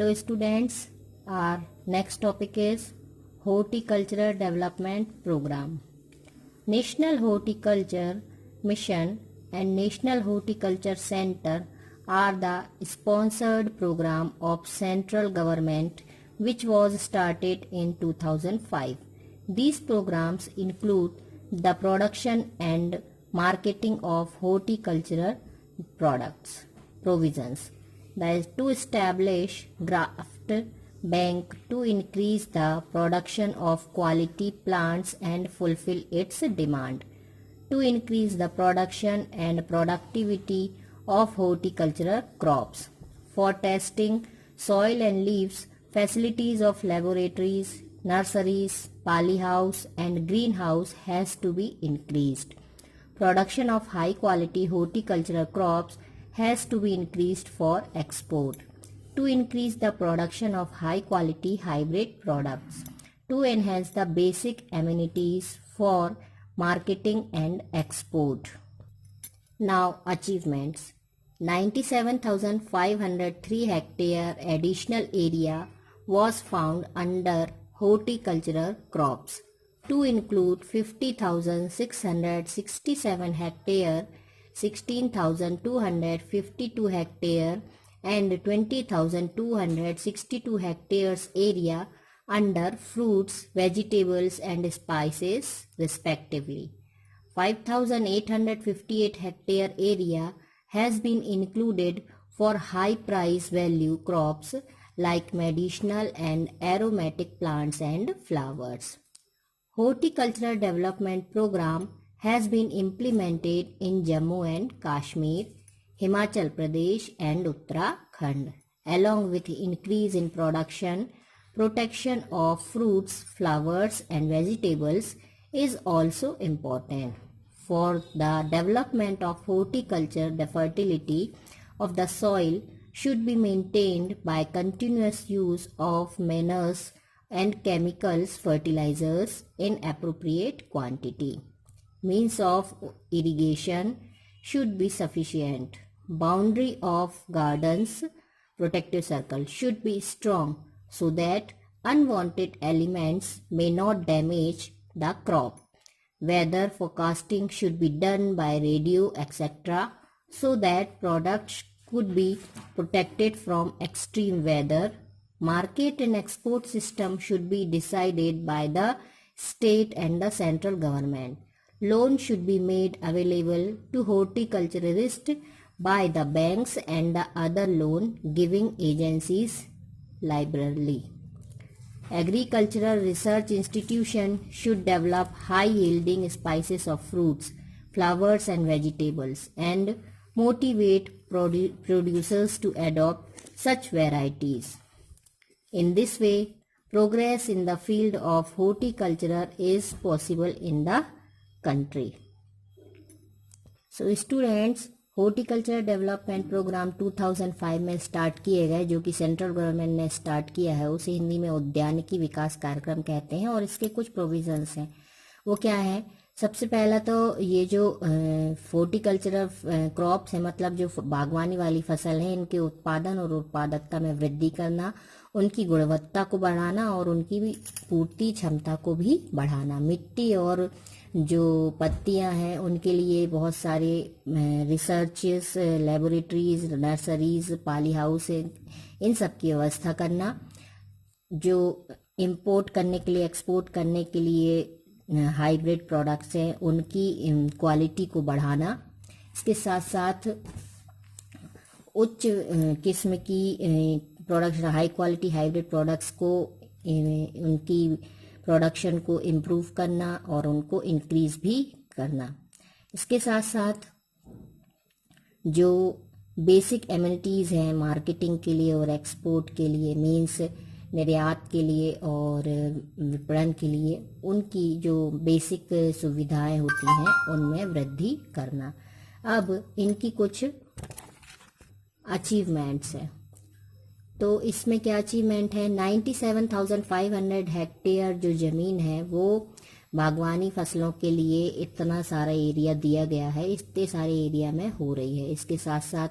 Hello students, our next topic is Horticultural Development Program. National Horticulture Mission and National Horticulture Center are the sponsored program of central government which was started in 2005. These programs include the production and marketing of horticultural products. Provisions. That is to establish graft bank to increase the production of quality plants and fulfill its demand. To increase the production and productivity of horticultural crops. For testing soil and leaves, facilities of laboratories, nurseries, polyhouse and greenhouse has to be increased. Production of high quality horticultural crops has to be increased for export. To increase the production of high quality hybrid products. To enhance the basic amenities for marketing and export. Now achievements. 97,503 hectare additional area was found under horticultural crops, to include 50,667 hectare, 16,252 hectare and 20,262 hectares area under fruits, vegetables and spices respectively. 5,858 hectare area has been included for high price value crops like medicinal and aromatic plants and flowers. Horticultural Development Program has been implemented in Jammu and Kashmir, Himachal Pradesh and Uttarakhand. Along with increase in production, protection of fruits, flowers and vegetables is also important. For the development of horticulture, the fertility of the soil should be maintained by continuous use of manures and chemicals fertilizers in appropriate quantity. Means of irrigation should be sufficient. Boundary of gardens, protective circle should be strong so that unwanted elements may not damage the crop. Weather forecasting should be done by radio, etc., so that products could be protected from extreme weather. Market and export system should be decided by the state and the central government. Loan should be made available to horticulturalists by the banks and the other loan giving agencies liberally. Agricultural research institution should develop high yielding species of fruits, flowers and vegetables and motivate producers to adopt such varieties. In this way, progress in the field of horticulture is possible in the country. So students, horticulture development programme 2005 में start किए गए, जो कि central government ने start किया है, उसे हिंदी में उद्यानिकी विकास कार्यक्रम कहते हैं और इसके कुछ प्रोविजंस हैं. वो क्या है? सबसे पहला तो ये जो हॉर्टिकल्चरल क्रॉप्स है, मतलब जो बागवानी वाली फसल है, इनके उत्पादन और उत्पादकता में वृद्धि करना, उनकी गुणवत्ता को बढ़ाना और उनकी भी पूर्ति क्षमता को भी बढ़ाना. मिट्टी और जो पत्तियां हैं उनके लिए बहुत सारे researches, laboratories, nurseries, polyhouse, इन सब की व्यवस्था करना. जो इंपोर्ट करने के लिए, एक्सपोर्ट करने के लिए हाइब्रिड प्रोडक्ट्स हैं, उनकी क्वालिटी को बढ़ाना. इसके साथ साथ उच्च किस्म की product, high quality hybrid products को, उनकी प्रोडक्शन को इम्प्रूव करना और उनको इंक्रीज भी करना. इसके साथ साथ जो बेसिक एमिनिटीज़ हैं मार्केटिंग के लिए और एक्सपोर्ट के लिए, मीन्स निर्यात के लिए और विपणन के लिए, उनकी जो बेसिक सुविधाएं होती हैं उनमें वृद्धि करना. अब इनकी कुछ अचीवमेंट्स हैं. तो इसमें क्या अचीवमेंट है? 97,500 हेक्टेयर जो ज़मीन है वो बागवानी फसलों के लिए इतना सारा एरिया दिया गया है, इतने सारे एरिया में हो रही है. इसके साथ साथ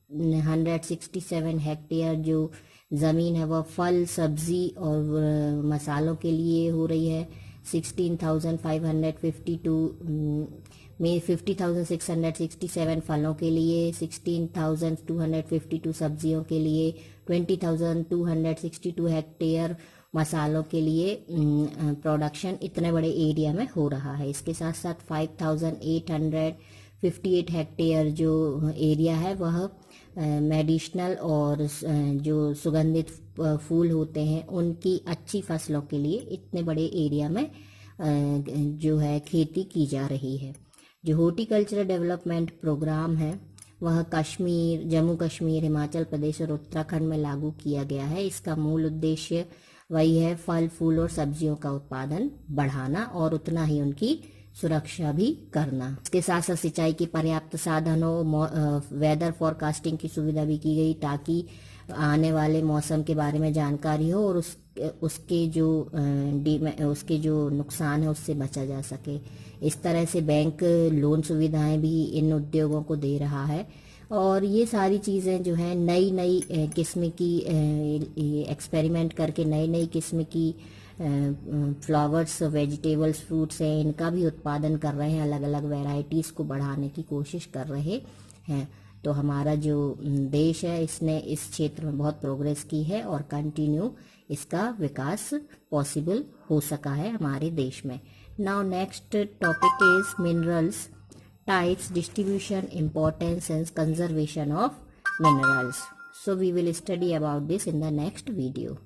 167 हेक्टेयर जो ज़मीन है वह फल, सब्जी और मसालों के लिए हो रही है। 16,552 में 50,667 फलों के लिए, 16,252 सब्जियों के लिए, 20,262 हेक्टेयर मसालों के लिए प्रोडक्शन इतने बड़े एरिया में हो रहा है। इसके साथ साथ 5,858 हेक्टेयर जो एरिया है वह मेडिसिनल और जो सुगंधित फूल होते हैं उनकी अच्छी फसलों के लिए इतने बड़े एरिया में जो है खेती की जा रही है। जो हॉर्टिकल्चर डेवलपमेंट प्रोग्राम है वह कश्मीर, जम्मू कश्मीर, हिमाचल प्रदेश और उत्तराखंड में लागू किया गया है। इसका मूल उद्देश्य वही है फल, फूल और सब्जियों का उत्पादन बढ़ाना और उतना ही उनकी सुरक्षा भी करना। इसके साथ साथ सिंचाई के पर्याप्त साधनों, वेदर फॉरकास्टिंग की सुविधा भी की गई ताकि आने वाले मौसम के बारे में जानकारी हो और उसके जो नुकसान है उससे बचा जा सके। इस तरह से बैंक लोन सुविधाएं भी इन उद्योगों को दे रहा है। और ये सारी चीज़ें जो है नई नई किस्म की एक्सपेरिमेंट करके नई नई किस्म की फ्लावर्स, वेजिटेबल्स, फ्रूट्स हैं, इनका भी उत्पादन कर रहे हैं, अलग अलग वैरायटीज़ को बढ़ाने की कोशिश कर रहे हैं। तो हमारा जो देश है इसने इस क्षेत्र में बहुत प्रोग्रेस की है और कंटिन्यू इसका विकास पॉसिबल हो सका है हमारे देश में। Now next topic is minerals, types, distribution, importance and conservation of minerals. So we will study about this in the next video.